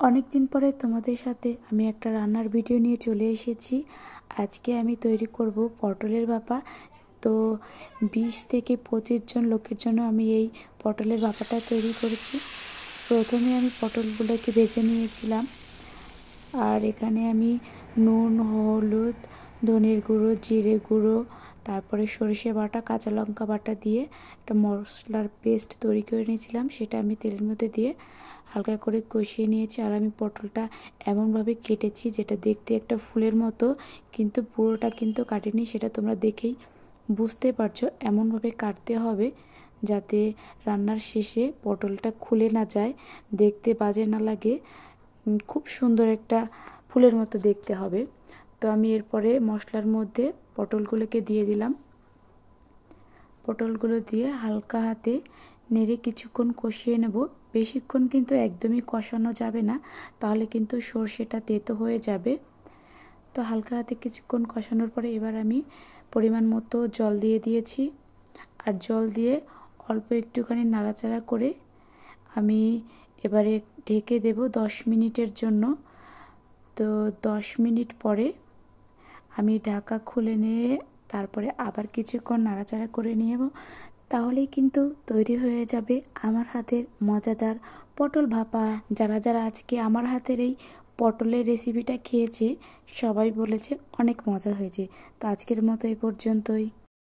অনেক দিন পরে তোমাদের সাথে আমি একটা রান্নার ভিডিও নিয়ে চলে এসেছি। আজকে আমি তৈরি করব পটলের ভাপা। তো 20 থেকে 25 জন লোকের জন্য আমি এই পটলের ভাপাটা তৈরি করেছি। প্রথমে আমি পটলগুলোকে ভেজে নিয়েছিলাম, আর এখানে আমি নুন, হলুদ, ধনের গুঁড়ো, জিরে গুঁড়ো, তারপরে সরষে বাটা, কাঁচা লঙ্কা বাটা দিয়ে একটা মশলার পেস্ট তৈরি করে নিয়েছিলাম। সেটা আমি তেলের মধ্যে দিয়ে হালকা করে কষিয়ে নিয়েছি। আর আমি পটলটা এমনভাবে কেটেছি যেটা দেখতে একটা ফুলের মতো, কিন্তু পুরোটা কিন্তু কাটিনি, সেটা তোমরা দেখেই বুঝতে পারছো। এমনভাবে কাটতে হবে যাতে রান্নার শেষে পটলটা খুলে না যায়, দেখতে বাজে না লাগে, খুব সুন্দর একটা ফুলের মতো দেখতে হবে। তো আমি এরপরে মশলার মধ্যে পটলগুলোকে দিয়ে দিলাম। পটলগুলো দিয়ে হালকা হাতে নেড়ে কিছুক্ষণ কষিয়ে নেব। বেশিক্ষণ কিন্তু একদমই কষানো যাবে না, তাহলে কিন্তু সর্ষেটা তেতো হয়ে যাবে। তো হালকা হাতে কিছুক্ষণ কষানোর পরে এবার আমি পরিমাণ মতো জল দিয়ে দিয়েছি। আর জল দিয়ে অল্প একটুখানি নাড়াচাড়া করে আমি এবারে ঢেকে দেব 10 মিনিটের জন্য। তো 10 মিনিট পরে আমি ঢাকা খুলে নিয়ে তারপরে আবার কিছুক্ষণ নাড়াচাড়া করে নেব। তাহলেই কিন্তু তৈরি হয়ে যাবে আমার হাতের মজাদার পটল ভাপা। যারা যারা আজকে আমার হাতের এই পটলের রেসিপিটা খেয়েছে সবাই বলেছে অনেক মজা হয়েছে। তো আজকের মতো এই পর্যন্তই।